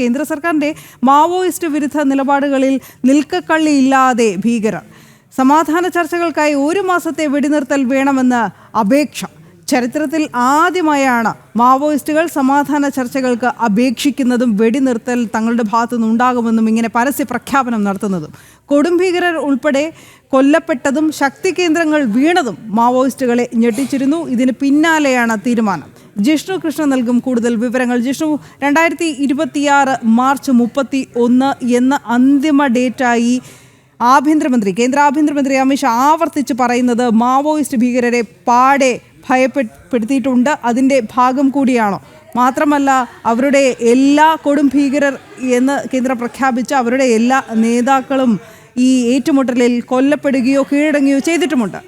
കേന്ദ്ര സർക്കാരിന്റെ മാവോയിസ്റ്റ് വിരുദ്ധ നിലപാടുകളിൽ നിൽക്കക്കള്ളിയില്ലാതെ ഭീകരർ. സമാധാന ചർച്ചകൾക്കായി 1 മാസത്തെ വെടിനിർത്തൽ വേണമെന്ന് അപേക്ഷ. ചരിത്രത്തിൽ ആദ്യമായാണ് മാവോയിസ്റ്റുകൾ സമാധാന ചർച്ചകൾക്ക് അപേക്ഷിക്കുന്നതും വെടിനിർത്തൽ തങ്ങളുടെ ഭാഗത്തുനിന്ന് ഉണ്ടാകുമെന്നും ഇങ്ങനെ പരസ്യ പ്രഖ്യാപനം നടത്തുന്നതും. കൊടുംഭീകരർ ഉൾപ്പെടെ കൊല്ലപ്പെട്ടതും ശക്തി കേന്ദ്രങ്ങൾ വീണതും മാവോയിസ്റ്റുകളെ ഞെട്ടിച്ചിരുന്നു. ഇതിന് പിന്നാലെയാണ് തീരുമാനം. ജിഷ്ണു കൃഷ്ണ നൽകും കൂടുതൽ വിവരങ്ങൾ. ജിഷ്ണു, 2026 മാർച്ച് 31 എന്ന അന്തിമ ഡേറ്റായി കേന്ദ്ര ആഭ്യന്തരമന്ത്രി അമിത്ഷാ ആവർത്തിച്ച് പറയുന്നത് മാവോയിസ്റ്റ് ഭീകരരെ പാടെ ഭയപ്പെടുത്തിയിട്ടുണ്ട്. അതിൻ്റെ ഭാഗം കൂടിയാണോ? മാത്രമല്ല, അവരുടെ എല്ലാ കൊടും ഭീകരർ എന്ന് കേന്ദ്രം പ്രഖ്യാപിച്ച അവരുടെ എല്ലാ നേതാക്കളും ഈ ഏറ്റുമുട്ടലിൽ കൊല്ലപ്പെടുകയോ കീഴടങ്ങുകയോ ചെയ്തിട്ടുമുണ്ട്.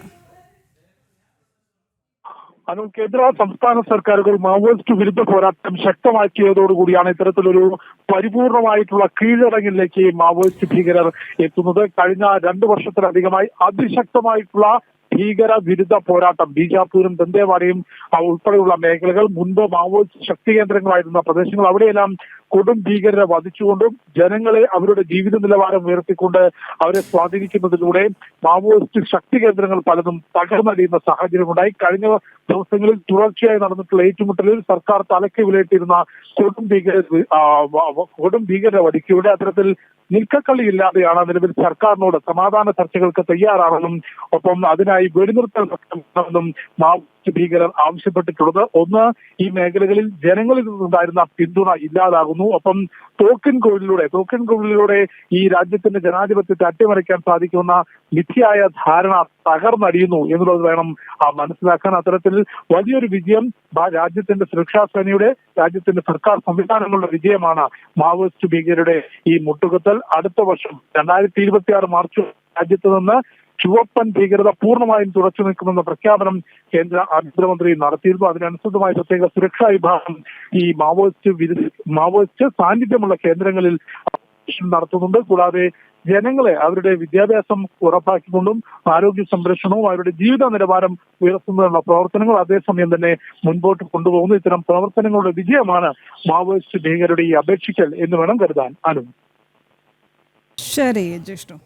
കേന്ദ്ര സംസ്ഥാന സർക്കാരുകൾ മാവോയിസ്റ്റ് വിരുദ്ധ പോരാട്ടം ശക്തമാക്കിയതോടുകൂടിയാണ് ഇത്തരത്തിലൊരു പരിപൂർണമായിട്ടുള്ള കീഴടങ്ങിലേക്ക് മാവോയിസ്റ്റ് ഭീകരർ എത്തുന്നത്. കഴിഞ്ഞ 2 വർഷത്തിലധികമായി അതിശക്തമായിട്ടുള്ള ഭീകര വിരുദ്ധ പോരാട്ടം ബീജാപൂരും ദന്തേവാഡയും ഉൾപ്പെടെയുള്ള മേഖലകൾ മുൻപ് മാവോയിസ്റ്റ് ശക്തി കേന്ദ്രങ്ങളായിരുന്ന പ്രദേശങ്ങൾ അവിടെയെല്ലാം കൊടും ഭീകരരെ വധിച്ചുകൊണ്ടും ജനങ്ങളെ അവരുടെ ജീവിത നിലവാരം ഉയർത്തിക്കൊണ്ട് അവരെ സ്വാധീനിക്കുന്നതിലൂടെ മാവോയിസ്റ്റ് ശക്തി കേന്ദ്രങ്ങൾ പലതും തകർന്നടിയുന്ന സാഹചര്യമുണ്ടായി. കഴിഞ്ഞ ദിവസങ്ങളിൽ തുടർച്ചയായി നടന്നിട്ടുള്ള ഏറ്റുമുട്ടലിൽ സർക്കാർ തലയ്ക്ക് വിലയിട്ടിരുന്ന കൊടും ഭീകരരെ വധിക്കുകയുടെ അത്തരത്തിൽ നിൽക്കക്കള്ളിയില്ലാതെയാണ് നിലവിൽ സർക്കാരിനോട് സമാധാന ചർച്ചകൾക്ക് തയ്യാറാണെന്നും ഒപ്പം അതിനായി വെടിനിർത്തൽ നടത്തണമെന്നും മാവോയിസ്റ്റ് ഭീകരർ ആവശ്യപ്പെട്ടിട്ടുള്ളത്. ഒന്ന്, ഈ മേഖലകളിൽ ജനങ്ങളിൽ നിന്നുണ്ടായിരുന്ന പിന്തുണ ഇല്ലാതാകുന്നു. ഒപ്പം തോക്കിൻ കോവിലൂടെ ഈ രാജ്യത്തിന്റെ ജനാധിപത്യത്തെ അട്ടിമറിക്കാൻ സാധിക്കുന്ന മിഥ്യയായ ധാരണ തകർന്നടിയുന്നു എന്നുള്ളത് വേണം മനസ്സിലാക്കാൻ. അത്തരത്തിൽ വലിയൊരു വിജയം രാജ്യത്തിന്റെ സുരക്ഷാ സേനയുടെ, രാജ്യത്തിന്റെ സർക്കാർ സംവിധാനങ്ങളുടെ വിജയമാണ് മാവോയിസ്റ്റ് ഭീകരരുടെ ഈ മുട്ടുകുത്തൽ. അടുത്ത വർഷം 2026 മാർച്ച് രാജ്യത്ത് നിന്ന് ചുവപ്പൻ ഭീകരത പൂർണ്ണമായും തുടച്ചു നിൽക്കുമെന്ന പ്രഖ്യാപനം കേന്ദ്ര ആഭ്യന്തരമന്ത്രി നടത്തിയിരുന്നു. അതിനനുസൃതമായ പ്രത്യേക സുരക്ഷാ വിഭാഗം ഈ മാവോയിസ്റ്റ് സാന്നിധ്യമുള്ള കേന്ദ്രങ്ങളിൽ നടത്തുന്നുണ്ട്. കൂടാതെ ജനങ്ങളെ അവരുടെ വിദ്യാഭ്യാസം ഉറപ്പാക്കിക്കൊണ്ടും ആരോഗ്യ സംരക്ഷണവും അവരുടെ ജീവിത നിലവാരം ഉയർത്തുന്നതിനുള്ള പ്രവർത്തനങ്ങൾ അതേസമയം തന്നെ മുൻപോട്ട് കൊണ്ടുപോകുന്നു. ഇത്തരം പ്രവർത്തനങ്ങളുടെ വിജയമാണ് മാവോയിസ്റ്റ് ഭീകരരുടെ ഈ അപേക്ഷിക്കൽ എന്ന് വേണം കരുതാൻ. അനു. ശരി ജിഷ്ണു.